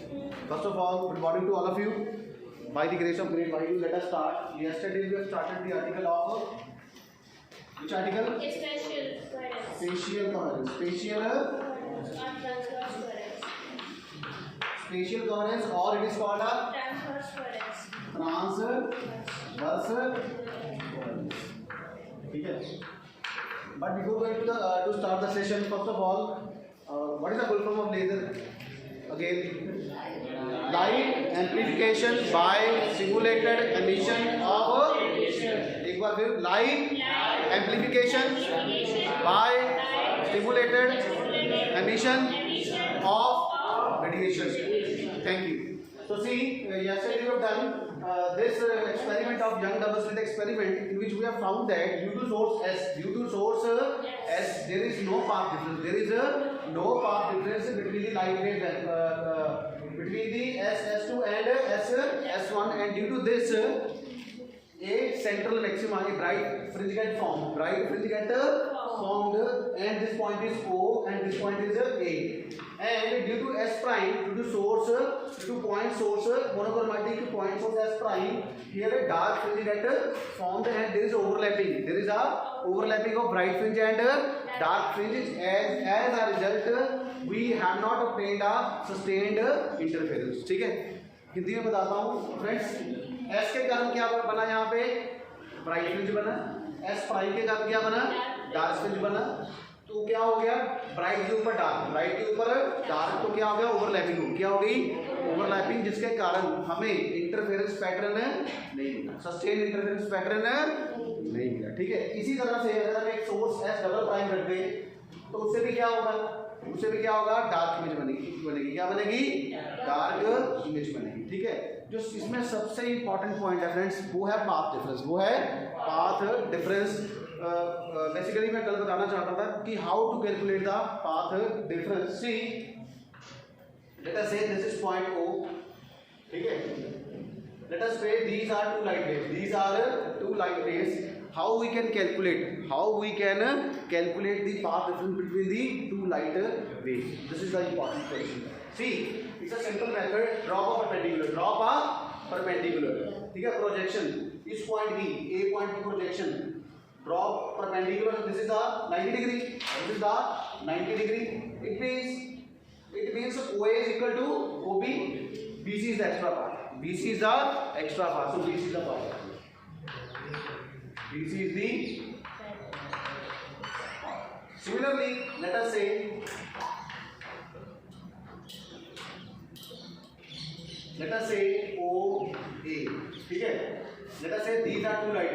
First of all, good morning to all of you. By the grace of grade YU, let us start. Yesterday we have started the article of which article? Spatial coherence. Spatial coherence, or it is called a transverse coherence. Okay. But before going to start the session, first of all, what is the full form of laser? Again, light amplification by simulated emission of एक बार फिर light amplification by stimulated emission of radiation. Thank you. So see, yesterday we have done this experiment of Young double slit experiment, in which we have found that due to source S, there is no path difference. There is no path difference between the light waves between the S2 and S1, and due to this, a central maxima, a bright fringe get formed. And this point is O and this point is A. And due to S prime, due to source, due to point source, monochromatic point source S prime, here a dark fringe get formed and there is overlapping. There is a overlapping of bright fringe and dark fringe. As a result, we have not obtained a sustained interference. ठीक है? हिंदी में बताता हूँ friends. S के कारण क्या बना यहाँ पे? ब्राइट फ्रिंज बना. S प्राइम के कारण क्या बना? डार्क फ्रिंज बना. तो क्या हो गया? ब्राइट के ऊपर डार्क, ब्राइट के ऊपर डार्क, तो क्या हो गया? ओवरलैपिंग. क्या हो गई? ओवरलैपिंग, जिसके कारण हमें इंटरफेरेंस पैटर्न नहीं मिला, सस्टेन इंटरफेरेंस पैटर्न नहीं मिला. ठीक है. इसी तरह से अगर हम एक सोर्स S डबल प्राइम रख दें तो उससे भी क्या होगा? डार्क इमेज बनेगी. क्या बनेगी? डार्क इमेज बनेगी. ठीक है. जो इसमें सबसे इंपॉर्टेंट पॉइंट है फ्रेंड्स, वो है पाथ डिफरेंस. बेसिकली मैं कल बताना चाहता था कि how to calculate the path difference. See, let us say this is point O. ठीक है. लेट अस से these are two light waves. How we can calculate the path difference between the two light waves? This is the important question. See, it's a simple method. Drop a perpendicular. ठीक है. Projection इस point की, A point की projection. Drop perpendicular. This is the 90 degree. This is the 90 degree. It means OA is equal to OB. BC is the extra part. So BC is the part. BC is the. Similarly, let us say OA. ठीक है. Let us say these are two light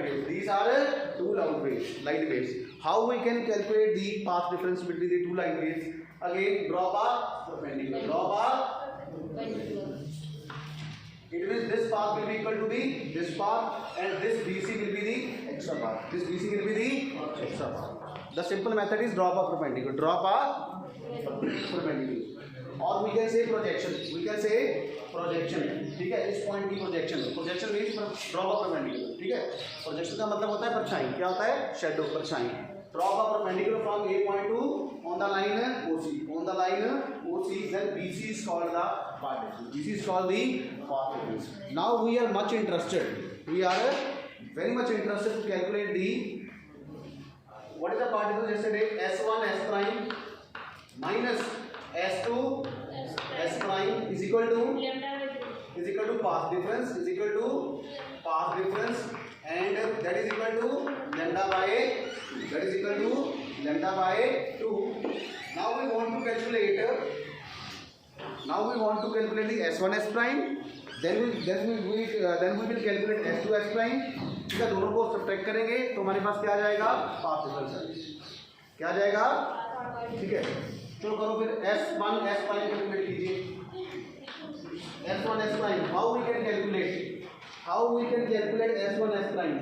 waves. How we can calculate the path difference between the two light waves? Again, draw a perpendicular. It means this path will be equal to this path, and this BC will be the extra path. The simple method is draw a perpendicular. Or we can say projection. ठीक है. इस point की projection means draw a perpendicular. ठीक है. Projection का मतलब होता है परछाई. क्या होता है? शैडो, परछाई. Draw a perpendicular from A point to on the line OC. Then BC is called the path difference. Now we are very much interested to calculate what is the path difference yesterday? S1 S prime minus S2 S prime is equal to path difference, and that is equal to lambda by 2. Now we want to calculate the S1 S prime. Then we will calculate S2 S prime. ठीक है. दोनों को subtract करेंगे तो हमारे पास क्या आ जाएगा? Path difference. क्या आ जाएगा? ठीक है. चलो करो फिर. S1 S prime कैलकुलेट कीजिए. S1 S prime. How we can calculate S1 S prime?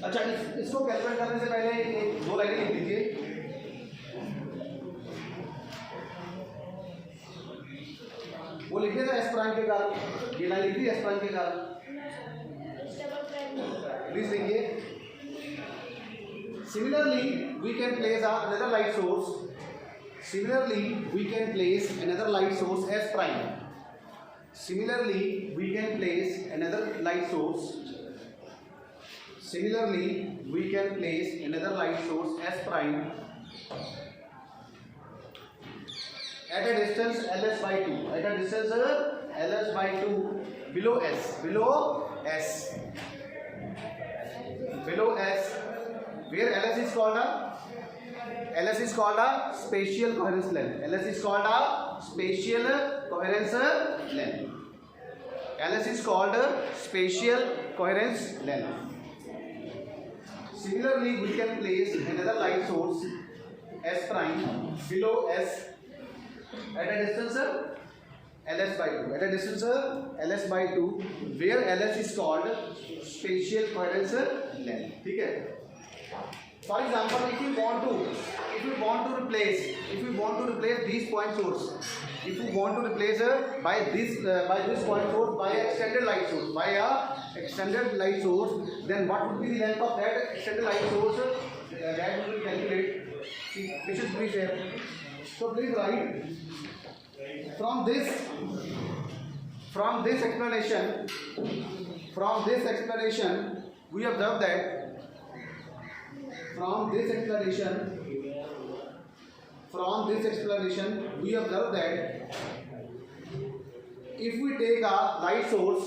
अच्छा, इसको कैलकुलेट करने से पहले दो लाइनें लिख दीजिए. वो लिख दिया था S प्राइम के कारण. ये लाइन लिख दी S प्राइम के कारण. प्लीज देखिए. Similarly, we can place another light source. Similarly, we can place another light source S prime. Similarly, we can place another light source. Similarly, we can place another light source S prime at a distance Ls by 2. At a distance Ls by 2 below S. Below S. Below S. Where Ls is called a spatial coherence length. Ls is called a spatial coherence length. Ls is called spatial coherence length. Similarly, we can place another light source S prime below S at a distance Ls by 2. At a distance Ls by 2, where Ls is called spatial coherence length. ठीक है? For example, if we want to replace these point source, if we want to replace by this point source by a extended light source, then what would be the length of that extended light source? That we will calculate. See, this is brief here. So please write from this explanation, we observe that. From this explanation, we observe that if we take a light source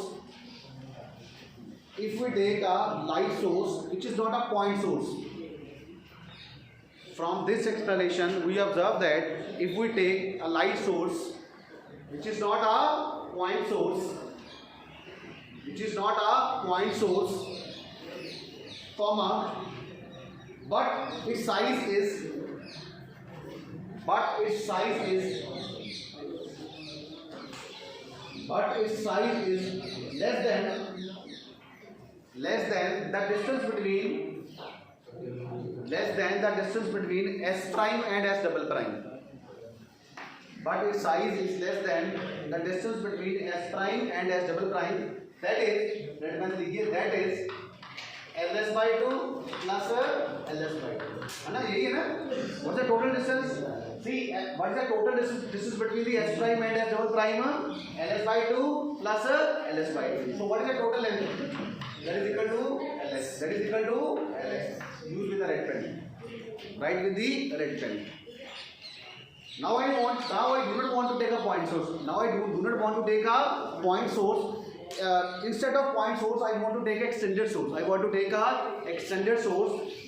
which is not a point source, from this explanation, we observe that if we take a light source which is not a point source, comma, but its size is less than the distance between S prime and S double prime. But its size is less than the distance between S prime and S double prime. That is Ls by 2 plus Ls by 2. है ना, यही है ना? What's the total distance? See, what is the total distance between the S prime and S double prime? Ls by 2 plus Ls by 2. So what is the total length? That is equal to Ls. Use with the red pen. Write with the red pen. Now I do not want to take a point source. Instead of point source, I want to take extended source.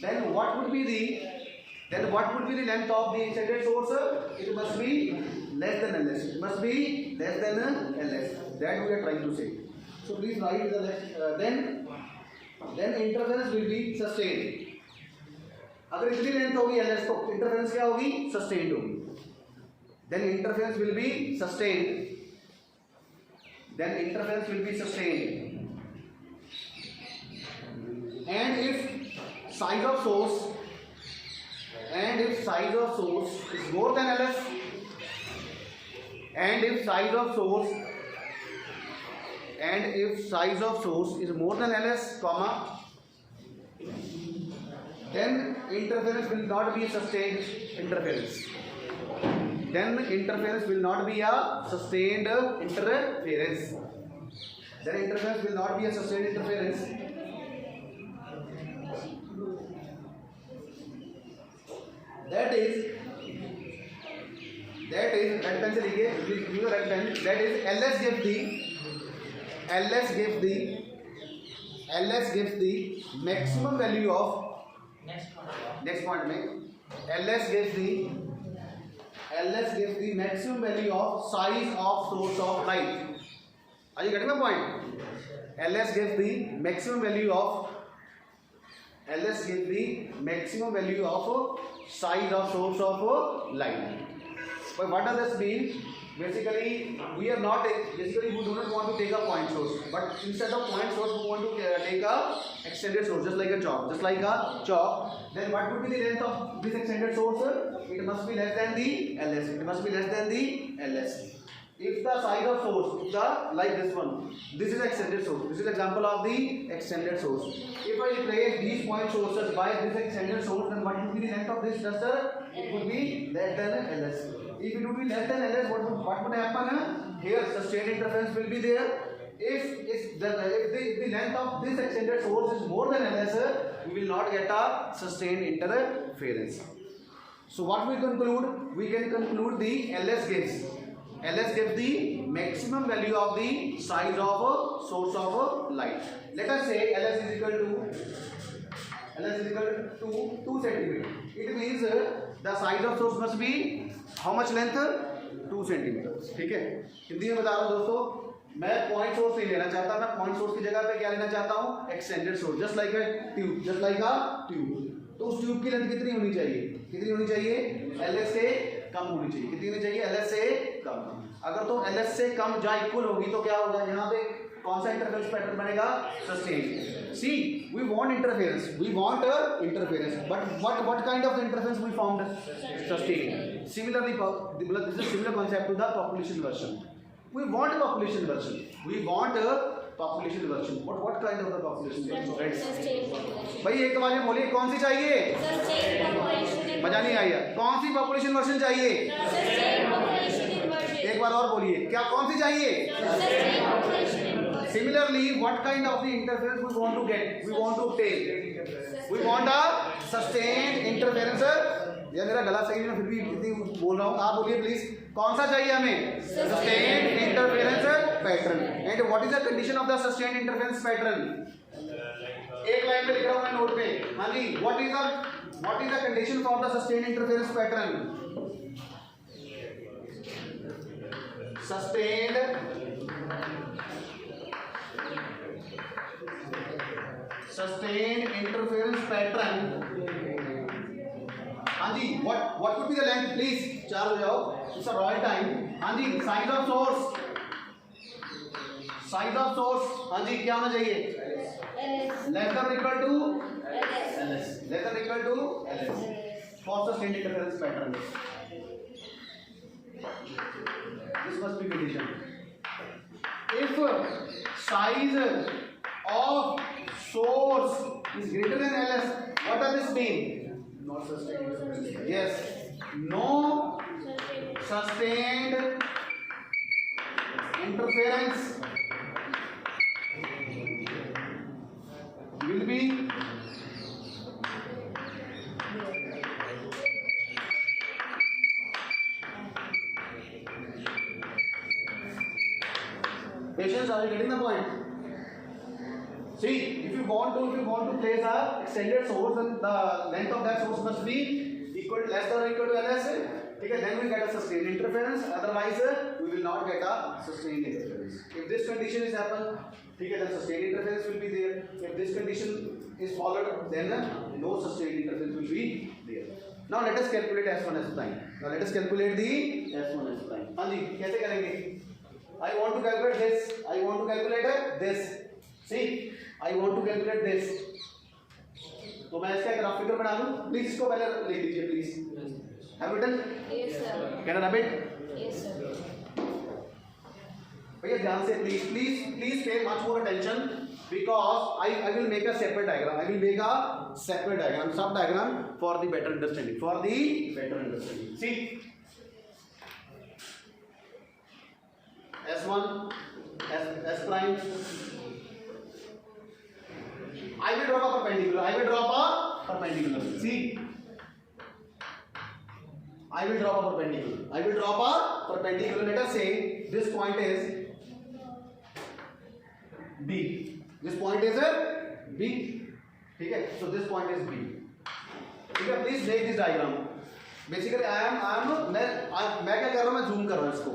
Then what would be the length of the extended source? It must be less than Ls. That we are trying to say. So please write the then interference will be sustained. अगर इतनी length होगी Ls तो interference क्या होगी? Sustained होगी. Then interference will be sustained. And if size of source is more than Ls, comma, then interference will not be a sustained interference. Then interference will not be a sustained interference. That is red pencil लिखिए, use red pen. That is Ls gives the maximum value of next point में Ls gives the maximum value of size of source of light. Are you getting my point? Ls gives the maximum value of size of source of light. But what does this mean? Basically, we do not want to take a point source, but instead of point source, we want to take a extended source, just like a chalk. Then what would be the length of this extended source? It must be less than the Ls. if the size of source, like this one, this is extended source. This is example of the extended source. If I replace these point sources by this extended source, then what would be the length of this duster? It would be less than ls. If it would be less than ls, what would happen? Here sustained interference will be there. If the length of this extended source is more than ls, we will not get a sustained interference. So what we conclude? We can conclude the ls gives the maximum value of the size of a source of light. Let us say ls is equal to 2 centimeter. It means the size of source must be how much length? 2 centimeters. ठीक है, हिंदी में बता रहा हूँ दोस्तों, मैं point source नहीं लेना चाहता, मैं पॉइंट सोर्स की जगह पे क्या लेना चाहता हूँ? Extended source, just like a tube. तो उस ट्यूब की लेंथ कितनी होनी चाहिए? कितनी होनी चाहिए? ls से कम होनी चाहिए. कितनी होनी चाहिए? ls से कम. अगर तो ls से कम या इक्वल होगी तो क्या होगा? यहाँ पे कौन सा इंटरफेरेंस पैटर्न बनेगा? Sustain. See, we want interference. We want interference. But what kind of interference we formed? Sustain. Similarly, this is a similar concept to the population version. We want a population version. We want a population version. What kind of the population version? Right? भाई एक बार में बोलिए कौन सी चाहिए? मजा नहीं आया. कौन सी population version चाहिए? एक बार और बोलिए, क्या कौन सी चाहिए? Similarly, what kind of the interference we want to get? We want to obtain. We want a sustained interference. यार मेरा गला सही है, फिर भी इतनी बोल रहा हूँ. आप बोलिए प्लीज, कौन सा चाहिए हमें? Sustained interference pattern. And what is the condition of the sustained interference pattern? एक लाइन में लिख रहा हूँ मैं नोट पे. हाँ जी, what is the condition for the sustained interference pattern? Sustained interference pattern. हाँ जी, what would be the length? Please, चार हो जाओ. It's a royal time. हाँ जी, size of source. हाँ जी, क्या होना चाहिए? Less than or equal to ls. Less than or equal to ls. For sustained interference pattern. This must be condition. If size of source is greater than ls, what does this mean? Not sustained. Yes, no sustained interference will be patients. Are you getting the point? See, if you want to place a extended source, then the length of that source must be less than or equal to ls. Okay, then we get a sustained interference. Otherwise, we will not get a sustained interference. If this condition is happen, okay, then sustained interference will be there. If this condition is followed, then no sustained interference will be there. Now let us calculate S1 S prime. Now let us calculate the S1 S prime. हाँ जी, कैसे करेंगे? I want to calculate this. I want to calculate this. See, I want to calculate this. तो मैं इसका graph figure बना लूँ. Please इसको पहले लिख लीजिए please. Have you done? Yes sir. Can I rub it? Yes sir. भैया ध्यान से please pay much more attention because I will make a separate diagram. I will make a separate diagram, sub diagram for the better understanding. See, S1, S prime. I will drop a perpendicular. See, I will drop a perpendicular. Let us say this point is B. This point is B. Okay, so this point is B. Okay, please make this diagram. Basically, मैं क्या कर रहा हूँ? मैं zoom कर रहा हूँ इसको.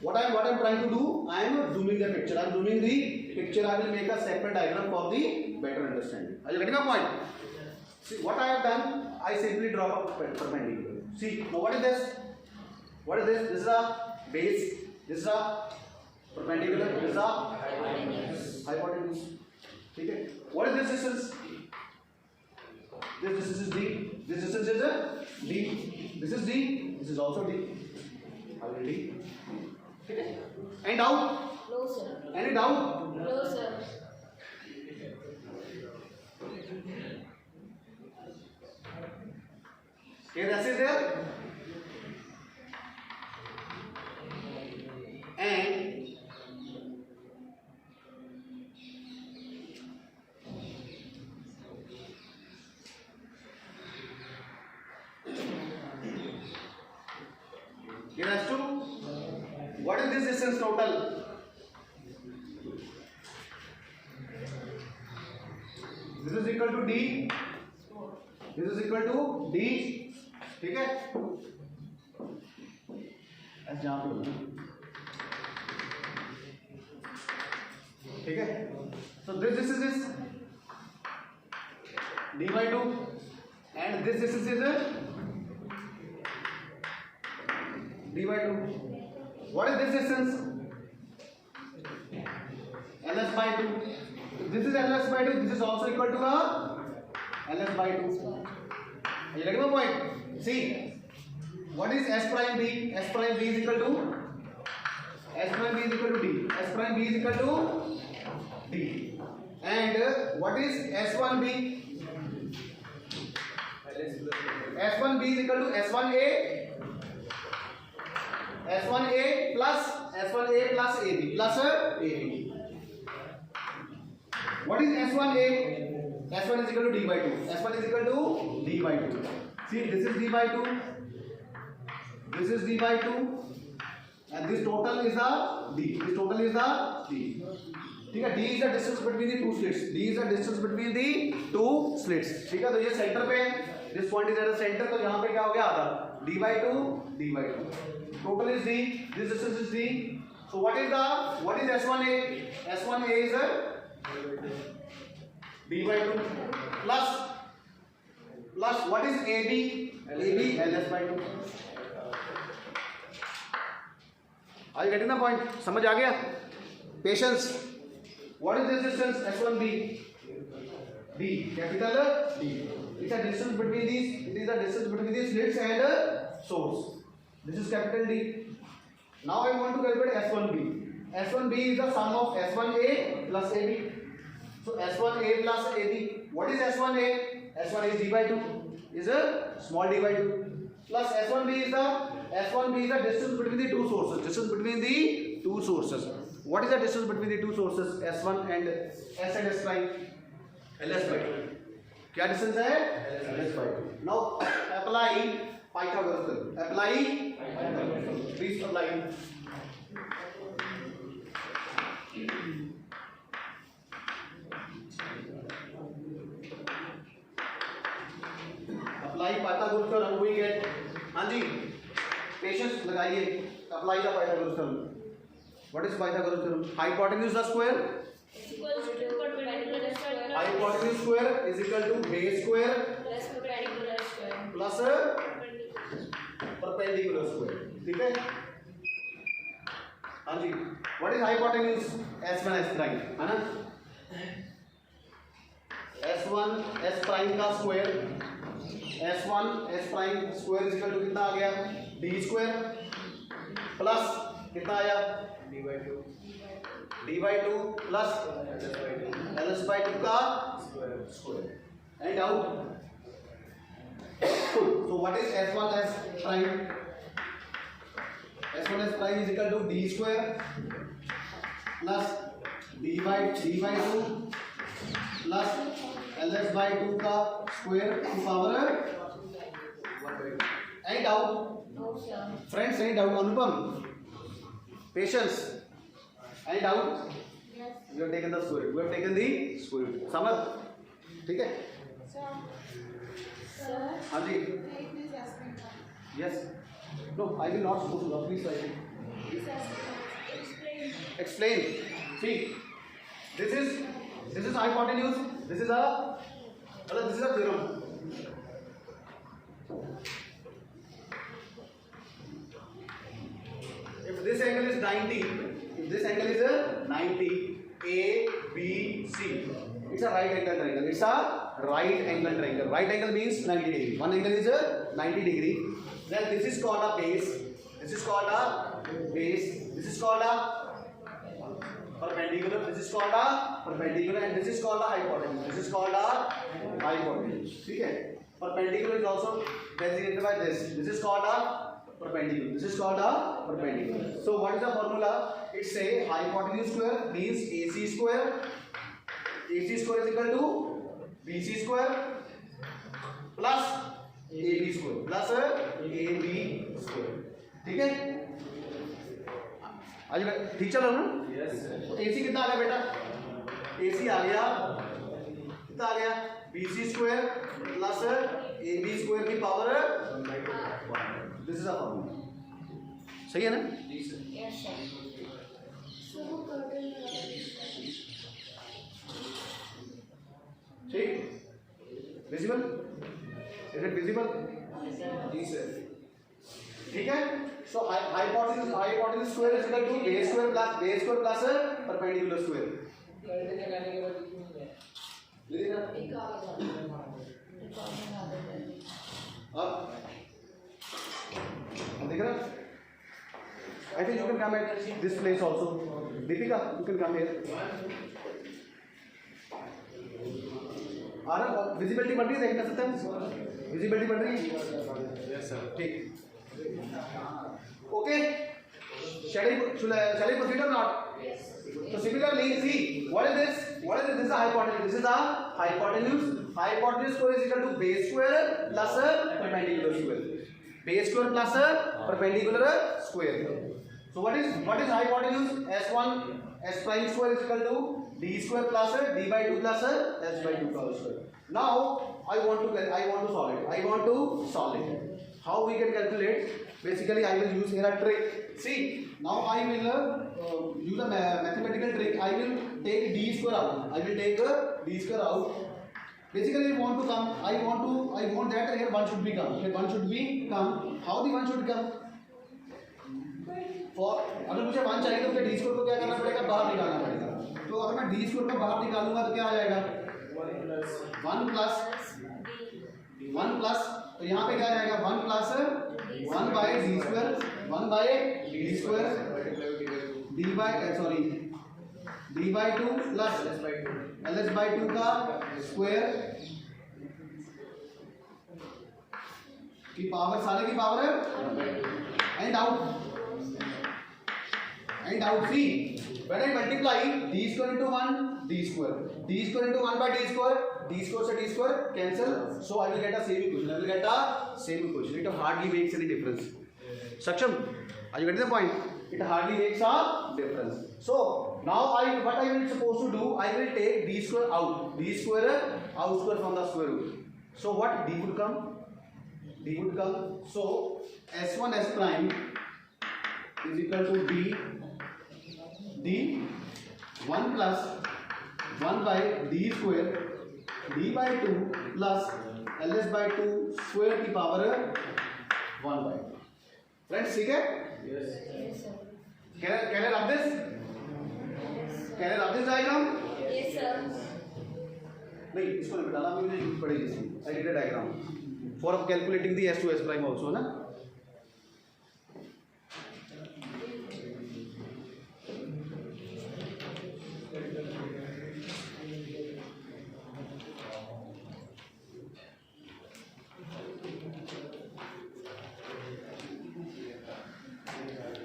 What I am trying to do, I am zooming the picture. I am zooming the picture. I will make a separate diagram for the better understanding. Are you getting my point? See what I have done. I simply drop a perpendicular. See, now what is this? This is a base. This is a perpendicular. This is a hypotenuse. Okay. What is this distance? This distance is D. This distance is D. This is D. This is also D. Already. Okay. Any doubt? No, sir. Any doubt? No, sir. Okay, that's it there. And here as to what is this distance total? This is equal to D. This is equal to D. ठीक है? ऐसे जहाँ पे होगा। ठीक है? So this is D by 2 and this is D by 2. What is this distance? LS by 2. This is LS by 2. This is also equal to LS by 2. Are you getting my point? See, what is S prime B? S prime B is equal to S prime B is equal to D. S prime B is equal to D. And what is S1B? S1B is equal to S1A. S1A plus AB plus AB. What is S1A? S1 is equal to D by 2. S1 is equal to D by 2. See, this is D by 2. This is D by 2. And this total is the D. This total is the D. ठीक है? D is the distance between the two slits. D is the distance between the two slits. ठीक है? तो ये centre पे है. This point is at the center. तो यहाँ पे क्या हो गया आधा? D by 2. D by 2. Total is D. This distance is D. So what is S1A? S1A is D by 2 plus what is AB? AB LS by 2. Are you getting the point? समझ आ गया? Patience. What is this distance? S1B. D. Capital D. It's a distance between these. It is the distance between these slits and source. This is capital D. Now I want to calculate S1B. S1B is the sum of S1A plus AB. So S1A plus AB. What is S1A? S1A is D by 2. Is a small d by 2. Plus S1B is the distance between the two sources. Distance between the two sources. What is the distance between the two sources? S1 and S and S prime. LS by 2. क्या distance है? LS by 2. Now apply Pythagoras theorem. Apply. Please apply. Apply Pythagoras theorem. We get. हाँ जी. Patience लगाइए. Apply the Pythagoras theorem. What is Pythagoras theorem? Hypotenuse the square. Hypotenuse square is equal to base square plus perpendicular square. ठीक है? हाँ जी. What is hypotenuse? S1 S prime है ना? S1 S prime का square. S1 S prime square is equal to कितना आ गया? D square plus कितना आया? D by 2 plus LS by 2 का square. Any doubt? So what is S1 S prime? S1 S prime is equal to D square plus D by 2 plus LS by 2 का square to power 1/2. Any doubt? No, sir. Friends, any doubt? Anupam? Patience? Any doubt? Yes. We have taken the square root. We have taken the square root. समझ? ठीक है? Sir. हाँ जी. Yes. No, I will not supposed to. Please write it. Explain. See, this is hypotenuse. This is a theorem. If this angle is 90, A, B, C. It's a right angle triangle. It's a right angle triangle. Right angle means 90 degree. One angle is 90 degree. Then this is called a base. This is called a perpendicular. This is called a perpendicular, and this is called a hypotenuse. This is called a hypotenuse. ठीक है? Perpendicular is also designated by this. This is called a perpendicular. This is called a perpendicular. So what is the formula? It's a hypotenuse square means AC square. AC square is equal to BC square plus AB square plus AB square. ठीक है? आज ठीक चल रहा हूँ ना? Yes, sir. तो AC कितना आ गया बेटा? AC आ गया कितना आ गया? BC square plus AB square की power this is a formula. सही है ना? Yes, sir. ठीक. विजिबल? Is it visible? जी सर. ठीक है. So hypotenuse square is equal to base square plus perpendicular square. ले देना. अब देख रहा. I think you can come at this place also. Deepika, you can come here. आ रहा विजिबिलिटी बढ़ रही है, देखना सकते हैं विजिबिलिटी बढ़ रही है. Yes, sir. ठीक. Okay. Shall I proceed or not? So similarly, see what is this? This is a hypotenuse. This is a hypotenuse. Hypotenuse square is equal to base square plus perpendicular square. Base square plus perpendicular square. So what is hypotenuse? S1 S prime square is equal to d square plus d by 2 plus s by 2 whole square. Now I want to solve it. How we can calculate? Basically, I will use here a trick. See, now I will use a mathematical trick. I will take d square out. Basically, I want that here 1 should be come. How the 1 should come? For अगर मुझे 1 चाहिए तो मुझे d square को क्या करना पड़ेगा? बाहर निकालना पड़ेगा. तो अगर मैं d square को बाहर निकालूंगा तो क्या आ जाएगा? 1 प्लस तो यहाँ पे क्या आ जाएगा? 1 plus 1 by d square d by 2 plus ls by 2 का स्क्वायर की पावर, सारे की पावर है. And out see when I multiply d square into 1 d square into 1 by d square से d square cancel, so I will get a same equation. It hardly makes any difference. Saksham, are you getting the point? It hardly makes a difference. So now what I will supposed to do, I will take d square out square from the square root. So what d would come? So s1 s prime is equal to d 1 plus 1 by d square d by 2 plus ls by 2 square की power 1 by. Friends, ठीक है? Yes. Yes, sir. Can I rub this? Can I rub this diagram? Yes, sir. नहीं, इसको नहीं बताना, मुझे use पड़ेगी इसकी. I did a diagram for calculating the s to s prime also, ना?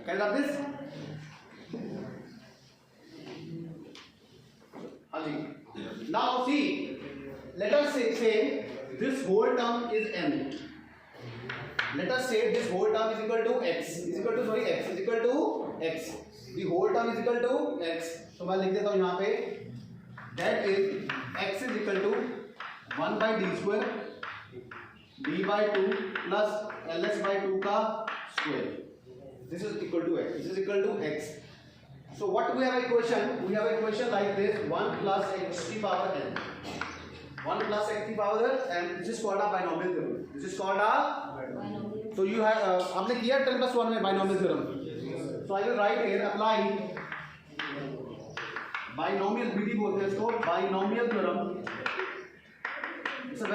Can I rub this? हाँ जी. Now see, let us say this whole term is n. Let us say this whole term is equal to x. Is equal to x. The whole term is equal to x. तो मैं लिख देता हूँ यहाँ पे. That is x is equal to 1 by d square d by 2 plus ls by 2 का square. This is equal to x. This is equal to x. So what we have a equation? We have a equation like this: 1 plus x to the power n. 1 plus x to the power n, and this is called a binomial theorem. This is called a. So you have आपने किया 10 plus 1 में binomial theorem. So I will write here apply binomial विधि बोलते हैं इसको, binomial theorem. It's a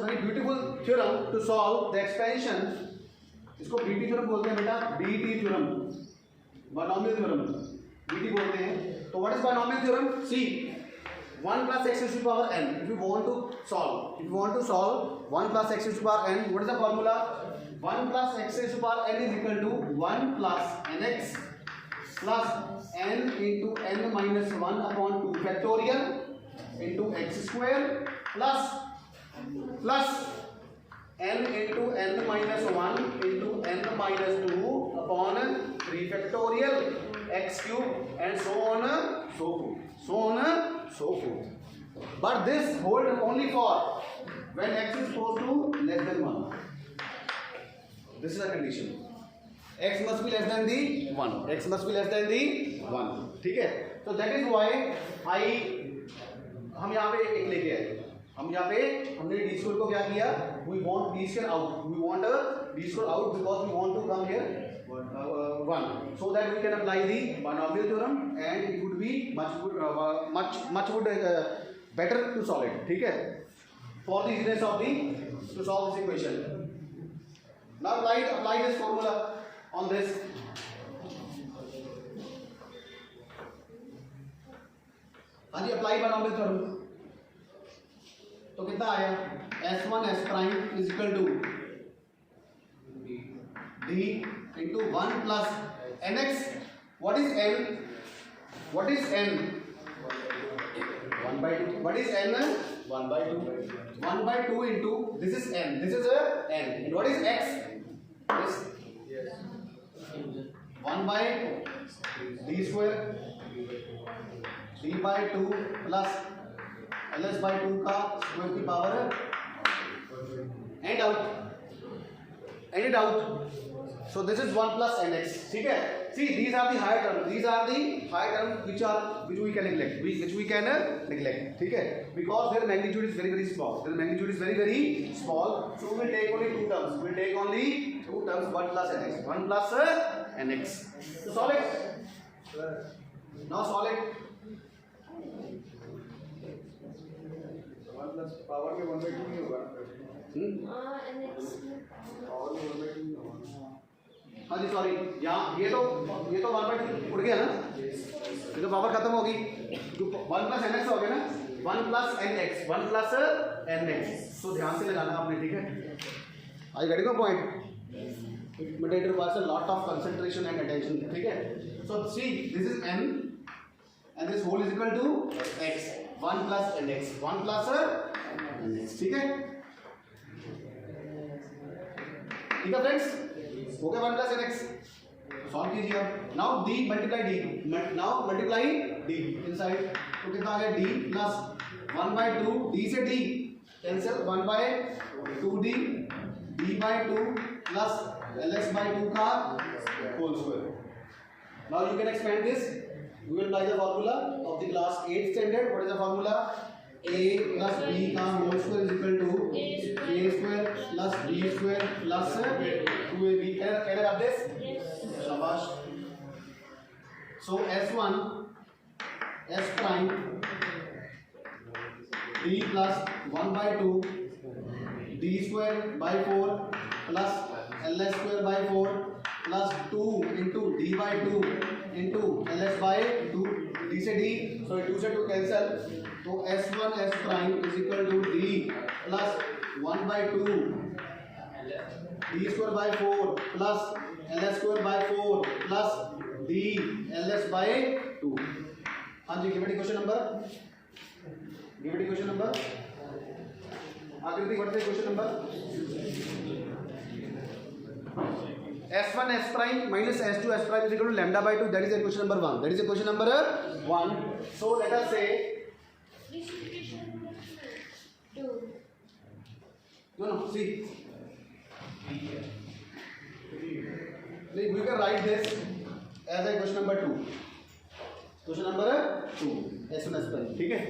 very beautiful theorem to solve the expansion. इसको BT theorem बोलते हैं बेटा, BT theorem, binomial theorem. BD बोलते हैं. तो what is binomial theorem? See, 1 plus x raised to the power n. If you want to solve 1 plus x raised to the power n, what is the formula? 1 plus x raised to the power n is equal to 1 plus nx plus n into n minus 1 upon 2 factorial into x square plus n into n minus 1 into n minus 2 upon 3 factorial x cube and so on so forth. But this hold only for when x is equal to less than 1. This is a condition. X must be less than the 1. X must be less than the 1. ठीक है? So that is why हम यहाँ पे एक लेके आए. हमने d square को क्या किया? We want d square out. We want a d square out because we want to come here 1. So that we can apply the binomial theorem and it would be much better to solve it. ठीक है? For the easiness of to solve this equation. Now apply this formula on this. हाँ जी, apply binomial theorem. तो कितना आया? S1 S prime is equal to D into 1 plus nx. What is n? 1 by 2. What is n? 1 by 2. 1 by 2 into this is n. This is a n. And what is x? This 1 by d square d by 2 plus ls by 2 का square की power and out. So this is 1 plus nx. ठीक है? See, these are the higher terms. These are the higher terms which we can neglect. ठीक है? Because their magnitude is very small. So we will take only two terms. 1 plus nx. So solve it. Now solve it. 1 plus power के 1 by 2 नहीं होगा. nx हाँ जी, sorry, यहाँ ये तो 1 by 2 उड़ गया ना, ये तो पावर खत्म होगी. 1 plus nx हो गया ना, 1 plus nx. तो ध्यान से लगाना आपने. ठीक है? I getting a point? But it requires a lot of concentration and attention. ठीक है? So see, this is n and this whole is equal to x. 1 plus nx. ठीक है? ठीक है फ्रेंड्स? हो गया 1 plus nx. सॉल्व कीजिए अब. Now d multiply d. Now multiply d inside. तो कितना आ गया? d plus 1 by 2. d से d cancel. 1 by 2d d by 2 plus ls by 2 का whole square. Now you can expand this. We will apply the formula of the class 8 standard. What is the formula? A plus b का whole square is equal to a square plus b square plus 2ab. Can I have this? yes Shabash. So S1 S prime d plus 1 by 2 d square by 4 plus ls square by 4 plus 2 into d by 2 into ls by 2. d से d, so 2 से 2 cancel. तो S1 S prime is equal to d plus 1 by 2 d square by 4 plus ls square by 4 plus d ls by 2. हाँ जी, give it question number. आकृति, what is the question number? S1 S prime minus S2 S prime is equal to lambda by 2. That is equation number 1. So let us say. this is question number 2. No, see. We can write this as a question number 2. S1 S prime. ठीक है?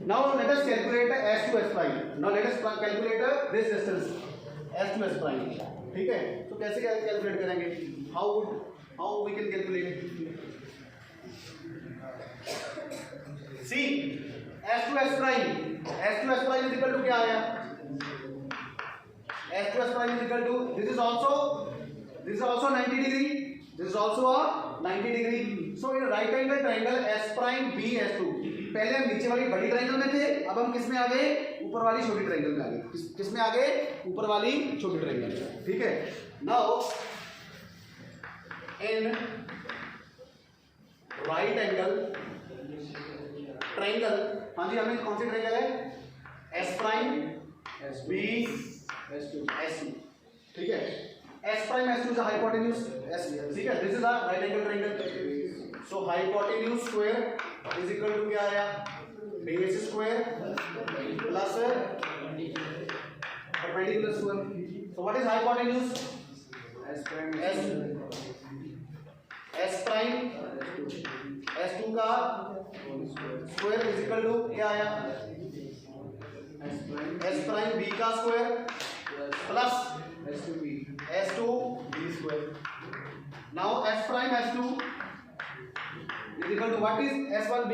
Now let us calculate S2 S prime. Now let us calculate this distance S2 S prime. ठीक है? तो कैसे calculate करेंगे? How we can calculate? See, S2 S prime is equal to क्या आया? S2 S prime is equal to this is also 90 degree. This is also a 90 degree. So in right angle triangle S prime B S2, पहले हम नीचे वाली बड़ी triangle में थे, अब हम किस में आ गए? ऊपर वाली छोटी ट्रायंगल में आ गए। किस में आ गए? ऊपर वाली छोटी ट्रायंगल। ठीक है। Now in right angle triangle, हाँ जी, हमें कौन सी ट्रायंगल है? S प्राइम B S2, ठीक है। S prime S2 is a hypotenuse S, ठीक है। This is a right angle triangle. So hypotenuse square is equal to क्या आया? Base square plus perpendicular square. So what is hypotenuse? S prime S2 का square is equal to क्या आया? S prime B का square plus S2 B square. Now S prime S2 is equal to what is S1 B?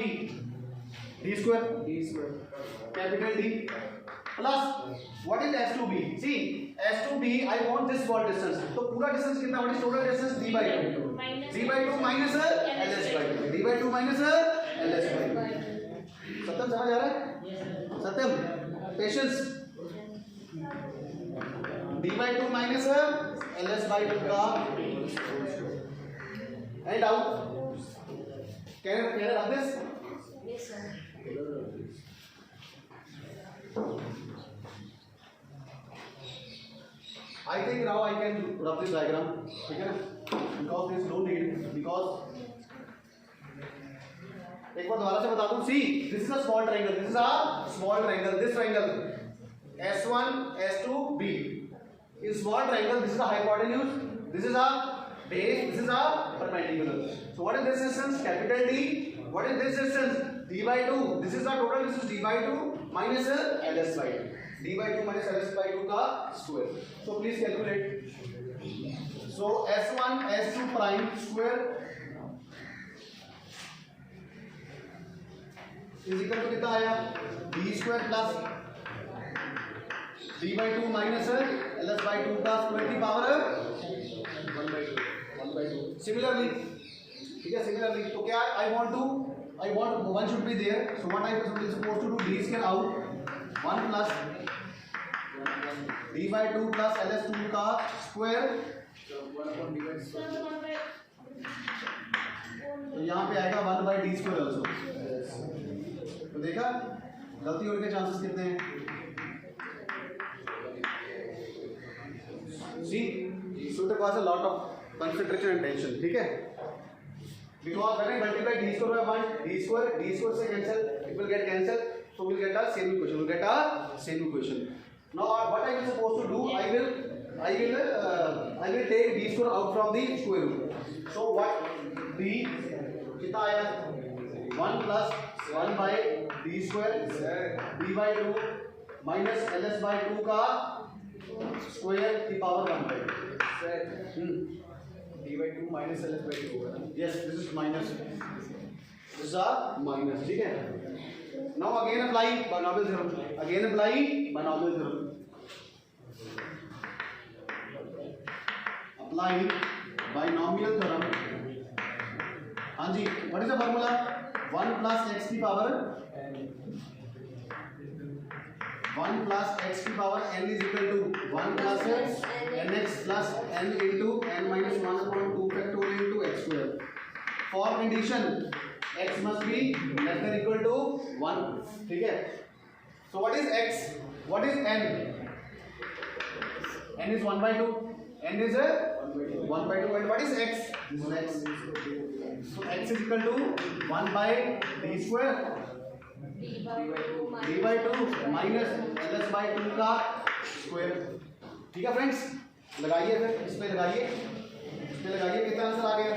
D square. Capital D. Plus what is S2 B? See, S2 B I want this wall distance. तो पूरा distance कितना? What is total distance? D by 2. D by 2 minus LS by 2. D by 2 minus LS by 2. सत्यम समझ आ रहा है? सत्यम, patience. D by 2 minus LS by 2 का any doubt? Can I rub this? Yes, sir. I think now I can rub this diagram, ठीक है ना? Because there is no need, because एक बार दोबारा से बता दूं, see, this is a small triangle, this is a small triangle, this triangle S1 S2 B is small triangle, this is a hypotenuse, this is a base, this is a perpendicular. So what is this distance? Capital D. What is this distance? D by 2. This is the total distance D by 2 minus LS by 2. D by 2 minus LS by 2 का square. So please calculate. So S1 S2 prime square is equal to कितना आया? D square plus D by 2 minus LS by 2 का square की power 1 by 2. Similarly, ठीक है, similarly तो क्या I want one should be there. So what I am supposed to do? D square out 1 plus D by 2 plus LS2 का square, तो यहाँ पे आएगा 1 by D square also. तो देखा गलती होने के चांसेस कितने हैं? See, so it causes a lot of concentration and tension. ठीक है? Because when I multiply D square by 1, D square से cancel, it will get cancelled. So we'll get a same equation. Now what I am supposed to do? I will take D square out from the square root. So what D कितना आया? 1 plus 1 by D square D by 2 minus LS by 2 का square की power 1 by 2. D by 2 minus LS by 2 होगा ना? Yes, this is minus. This is a minus. ठीक है? Now again apply binomial theorem. Apply binomial theorem. हाँ जी, what is the formula? 1 plus x की power 1 plus x की power n is equal to 1 plus nx plus n into n minus 1 upon 2 factorial into x square. For condition x must be less than equal to 1. ठीक है? So what is x? What is n? N is 1 by 2. N is 1 by 2. And what is x? This is x. So x is equal to 1 by d square. D by 2 minus LS by 2 का square. ठीक है friends, लगाइए फिर इस पे लगाइए, कितना answer आ गया?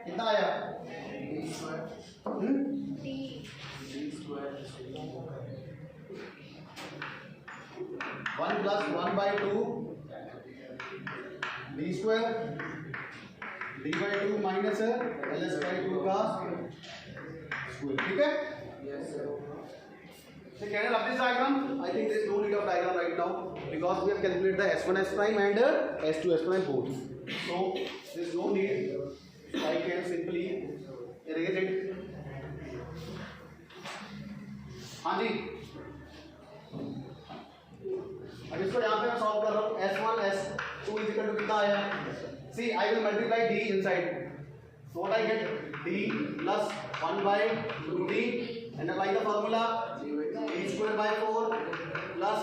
कितना आया? D square. 1 plus 1 by 2 D square D by 2 minus LS by 2 का स्क्वायर. ठीक है? So can you love this diagram? I think there is no need of diagram right now because we have calculated the S1 S prime and S2 S prime both. So there is no need. I can simply erase it. हाँ जी. अब इसको यहाँ पे मैं solve कर रहा हूँ. S1 S2 is equal to कितना आया? See, I will multiply D inside. So what I get? D plus 1 by 2D and apply the formula. D square by 4 plus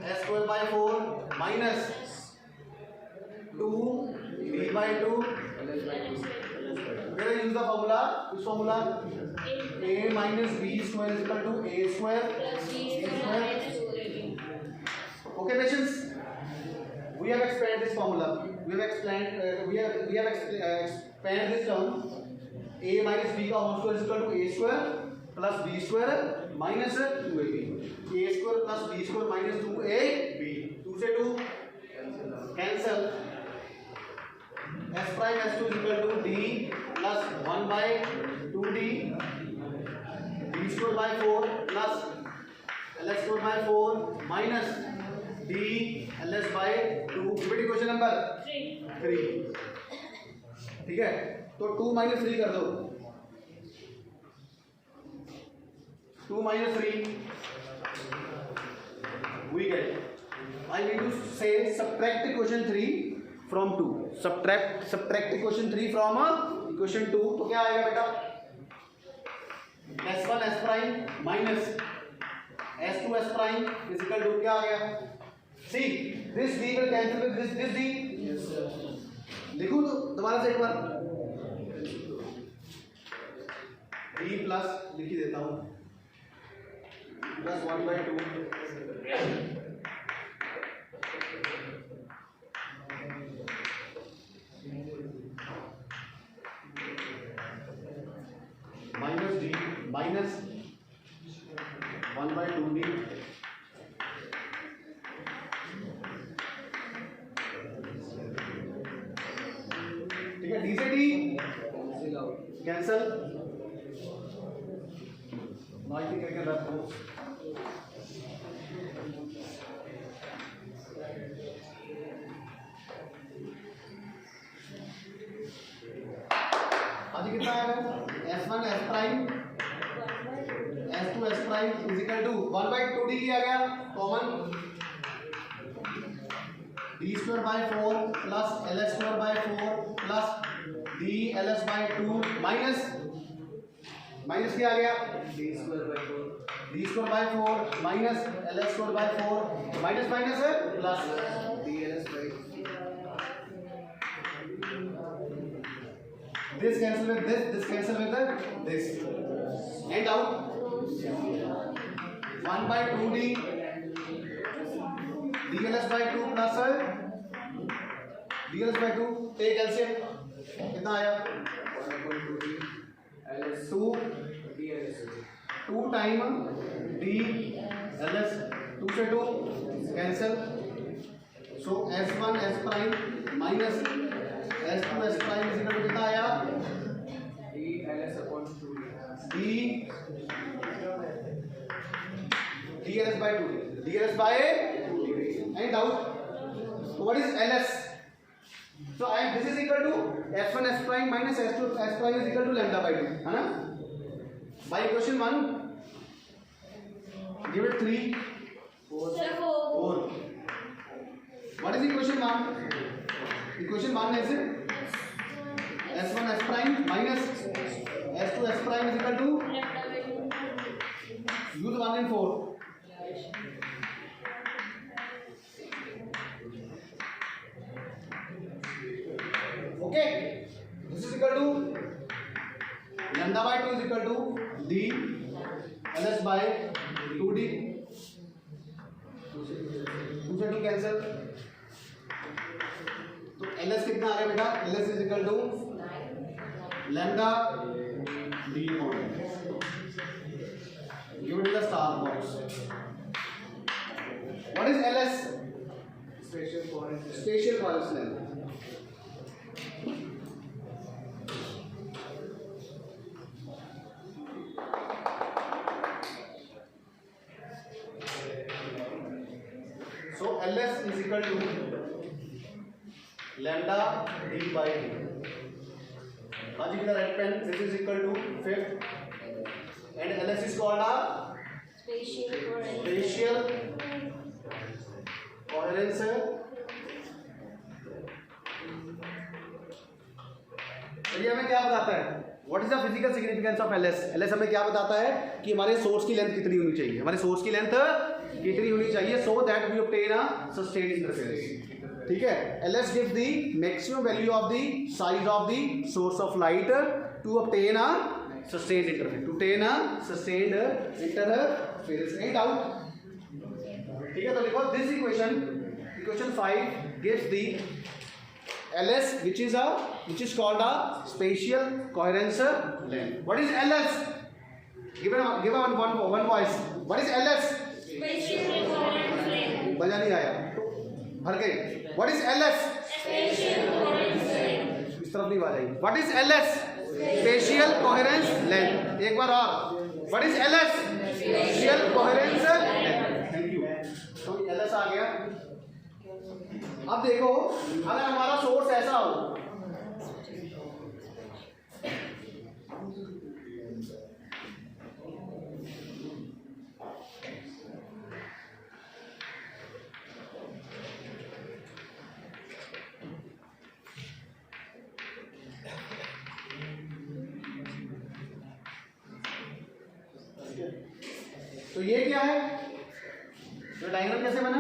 S square by 4 minus 2 D by 2. Where I use the formula? Which formula? A minus B square is equal to A square plus C C square. minus 4AB. Okay, patients. We have expanded this formula. We have expanded this term. A minus B का whole square is equal to A square plus B square minus 2AB. A square plus B square minus 2AB. 2 से 2 cancel. S prime S2 is equal to D plus 1 by 2D. D square by 4 plus LS square by 4 minus D LS by 2. Give it equation number 3. ठीक है, तो 2 minus 3 कर दो. 2 minus 3 we get. I need to say subtract equation 3 from 2. Subtract equation 3 from equation 2. तो क्या आएगा बेटा? S1 S prime minus S2 S prime is equal to क्या आ गया? See, this D will cancel with this D. Yes sir. लिखूँ तो दोबारा से एक बार. D plus लिख ही देता हूँ. Plus 1 by 2. Minus D minus 1 by 2D. ठीक है, D से D cancel. now I think I can rub those. आज कितना आएगा? S1 S prime S2 S prime is equal to 1 by 2D लिया गया common. D square by 4 plus LS square by 4 plus D LS by 2 minus क्या आ गया? D square by 4 minus LS square by 4 minus है plus D LS by 2. This cancel with this cancel with this, and out 1 by 2D DLS by 2 plus DLS by 2 take LCM कितना आया? 2 time D LS 2 से 2 cancel. So S1 S prime minus S2 S prime is equal to कितना आया? D LS upon 2D. D LS by 2D. D LS by 2D. Any doubt? So what is LS? So this is equal to S1 S prime minus S2 S prime is equal to lambda by 2. है ना? By equation 1, give it 3. 4. What is equation 1? Equation 1 is S1 S prime minus S2 S prime is equal to use 1 and 4. Okay, this is equal to lambda by 2 is equal to D LS by 2D. 2 से 2 cancel. तो LS कितना आ गया बेटा? LS is equal to lambda D on. Give it the star box. What is LS? Spatial Lorentz length. LS is equal to lambda d by d. हाँ जी, with the right pen, this is equal to fifth, and LS is called a Spatial coherence. spatial coherence. तो ये हमें क्या बताता है? What is the physical significance of LS? LS हमें क्या बताता है कि हमारे सोर्स की लेंथ कितनी होनी चाहिए, हमारे सोर्स की लेंथ कितनी होनी चाहिए, so that we obtain a sustained interference. ठीक है, LS gives the maximum value of the size of the source of light to obtain a sustained interference. To obtain a sustained interference. Any doubt? ठीक है, तो लिखो this equation 5 gives the LS which is called a spatial coherence length. What is LS? Give one voice. What is LS? Spatial coherence length. मजा नहीं आया, भर गए. What is LS? Spatial coherence length. इस तरफ नहीं आ जाएगी. What is LS? Spatial coherence length. एक बार और. What is LS? Spatial coherence length. Thank you. तो LS आ गया. अब देखो, अगर हमारा सोर्स ऐसा हो, तो ये क्या है? तो डायग्राम कैसे बना?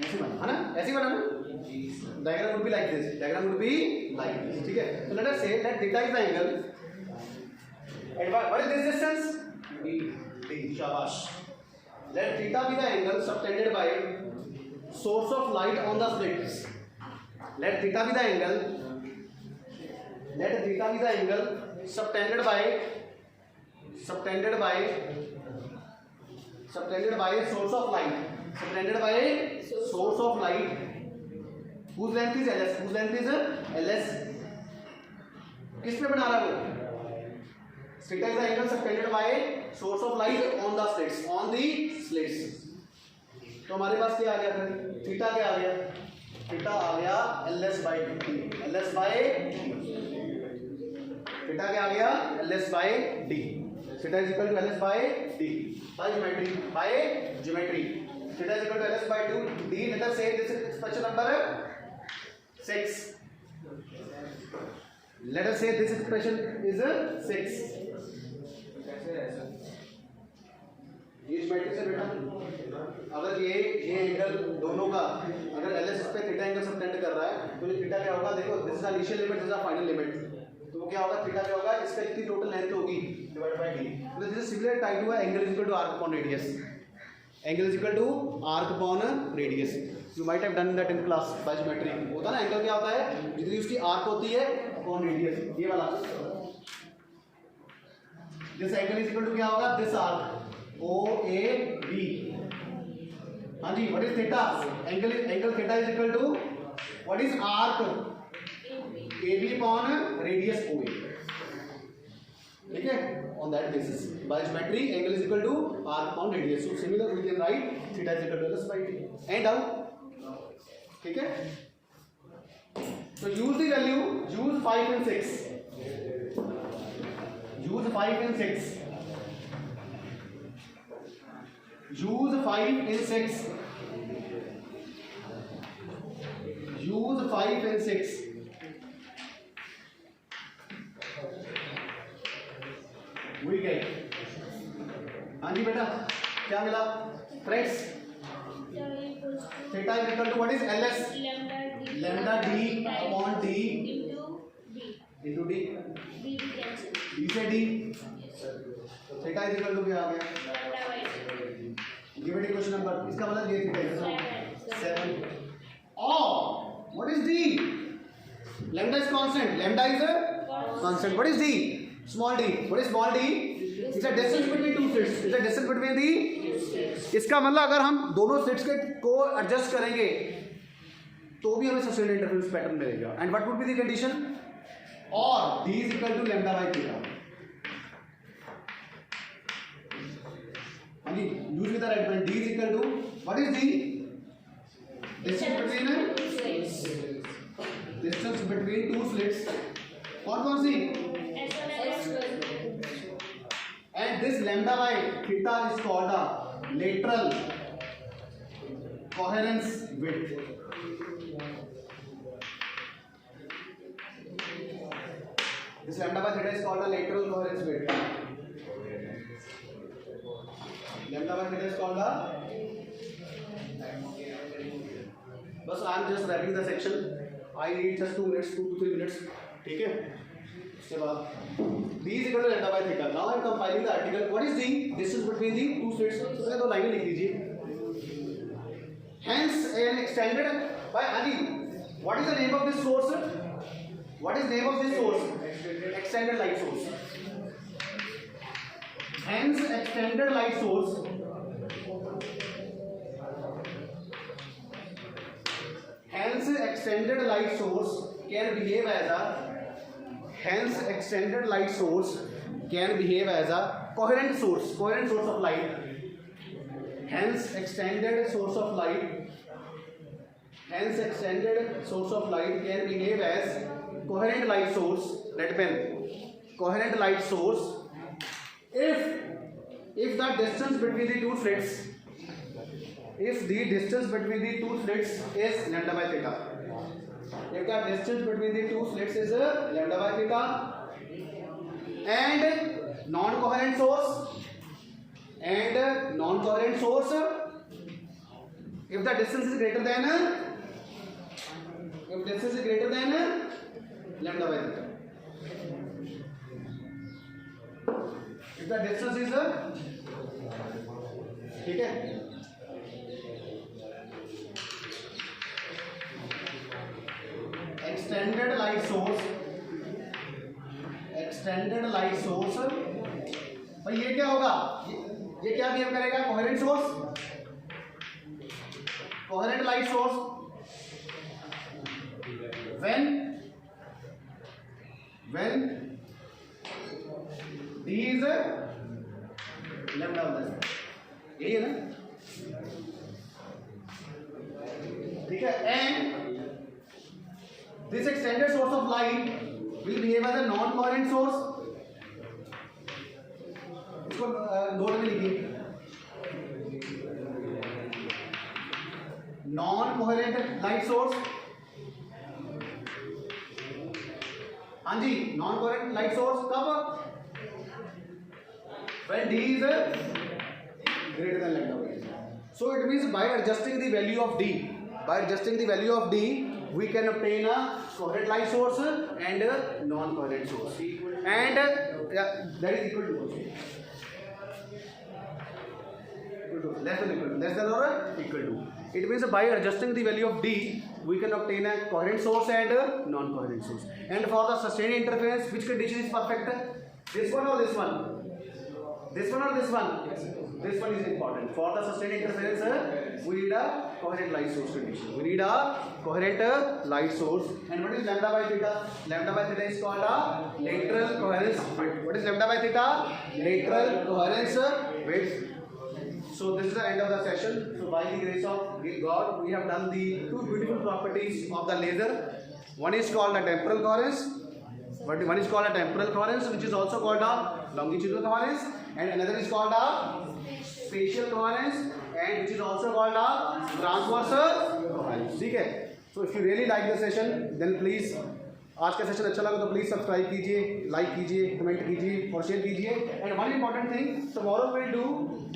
ऐसे बना, है ना? ऐसे बना ना? Diagram would be like this. Diagram would be like this. ठीक है, तो late us say that theta is the angle and what is this distance? d. शाबाश. Let theta be the angle subtended bye source of light on the slits. Let theta be the angle subtended by source of light. Subtended by source of light. Whose length is LS? किस पे बना रहा है वो? Theta is the angle subtended by source of light on the slits. तो हमारे पास क्या आ गया फिर? थीटा क्या आ गया? थीटा आ गया LS by D. थीटा क्या आ गया? LS by D. Theta is equal to LS by D. By geometry. Theta is equal to LS by 2D. Let us say this is expression number 6. Let us say this expression is 6. ये geometry से बेटा, अगर ये angle दोनों का, अगर LS पे theta angle subtend कर रहा है, तो ये थीटा क्या होगा? देखो, this is the initial limit, this is the final limit. तो वो क्या होगा? थीटा क्या होगा? इसका कितनी टोटल लेंथ होगी डिवाइड बाय d. तो this is similar type to angle is equal to arc upon radius. Angle is equal to arc upon radius. You might have done that in class by geometry. होता ना, angle क्या होता है? जितनी उसकी arc होती है अपॉन रेडियस. ये वाला this angle is equal to क्या होगा? This arc OAB. हाँ जी, what is theta? Angle theta is equal to what is arc? AB upon radius OA. ठीक है, on that basis by geometry angle is equal to arc upon radius. So similar we can write theta is equal to LS by D. And out. ठीक है, so use the value, use 5 and 6. Use 5 and 6. Use 5 and 6. Use 5 and 6. We get. हाँ जी बेटा, क्या मिला? Friends, theta is equal to what is LS? Lambda D upon D into D. D से D. Theta is equal to क्या आ गया? Given equation number, इसका मतलब ये थीटा है 7. और what is D? Lambda is constant. Lambda is constant. What is D? Small d. What is small d? It's a distance between two slits. It's a distance between the. इसका मतलब अगर हम दोनों स्लिट्स के को adjust करेंगे तो भी हमें सस्टेन्ड इंटरफेरेंस पैटर्न मिलेगा. And what would be the condition? और d is equal to lambda by theta. हाँ जी, use with the right one. d is equal to What is the distance between two slits? कौन सी? And this lambda by theta is called a lateral coherence width. This lambda by theta is called a lateral coherence width. Lambda by theta is called a. बस I am just wrapping the section. I need just 2 minutes, 2 to 3 minutes. ठीक है? उसके बाद b is equal to lambda by theta. Now I am compiling the article. What is the distance between the two slits? तो पहले दो लाइनें लिख लीजिए. Hence an extended by Adi. What is the name of this source? What is the name of this source? Extended light source. Hence extended light source. Hence extended light source can behave as a. Hence extended light source can behave as a coherent source of light. Hence extended source of light. Hence extended source of light can behave as coherent light source. Red pen. Coherent light source. If the distance between the two slits. If the distance between the two slits is lambda by theta. If the distance between the two slits is lambda by theta and non-coherent source, if the distance is greater than lambda by theta, if the distance is ठीक है, extended light source भाई ये क्या होगा, ये क्या behave करेगा? Coherent light source when d is lambda by theta, यही है ना, ठीक है. And this extended source of light will behave as a non-coherent source. इसको नोट में लिखिए, non-coherent light source. हाँ जी, non-coherent light source कब? When d is greater than lambda by theta. So it means by adjusting the value of d, we can obtain a coherent light source and a non-coherent source, and that is equal to less than or equal to. It means by adjusting the value of d, we can obtain a coherent source and a non-coherent source. And for the sustained interference, which condition is perfect? This one or this one? This one or this one? This one is important. For the sustained interference, we need a coherent light source condition. We need a coherent light source. And what is lambda by theta? Lambda by theta is called a lateral coherence width. What is lambda by theta? Lateral coherence width. So this is the end of the session. So by the grace of God, we have done the two beautiful properties of the laser. One is called a temporal coherence. But one is called a temporal coherence, which is also called a longitudinal coherence, and another is called a spatial coherence, and which is also called a transverse coherence. ठीक है? So if you really like the session, then please आज का session अच्छा लगा तो please subscribe कीजिए, like कीजिए, comment कीजिए और शेयर कीजिए. And one important thing, tomorrow will do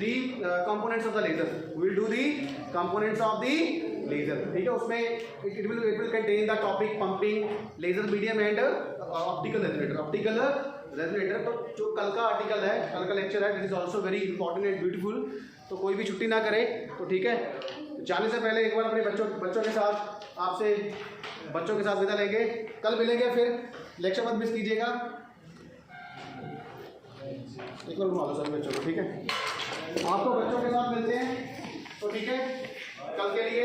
the components of the laser. Will do the components of the laser. ठीक है? उसमें it will contain the topic pumping, laser medium and optical resonator. Optical resonator तो जो कल का article है, कल का लेक्चर है, it is also very important and beautiful. तो कोई भी छुट्टी ना करे तो ठीक है. जाने से पहले एक बार अपने बच्चों के साथ बच्चों के साथ विदा लेंगे. कल मिलेंगे, फिर लेक्चर मत मिस कीजिएगा. एक बार घुमा दो सर बच्चों को. ठीक है? आपको बच्चों के साथ मिलते हैं तो ठीक है. कल के लिए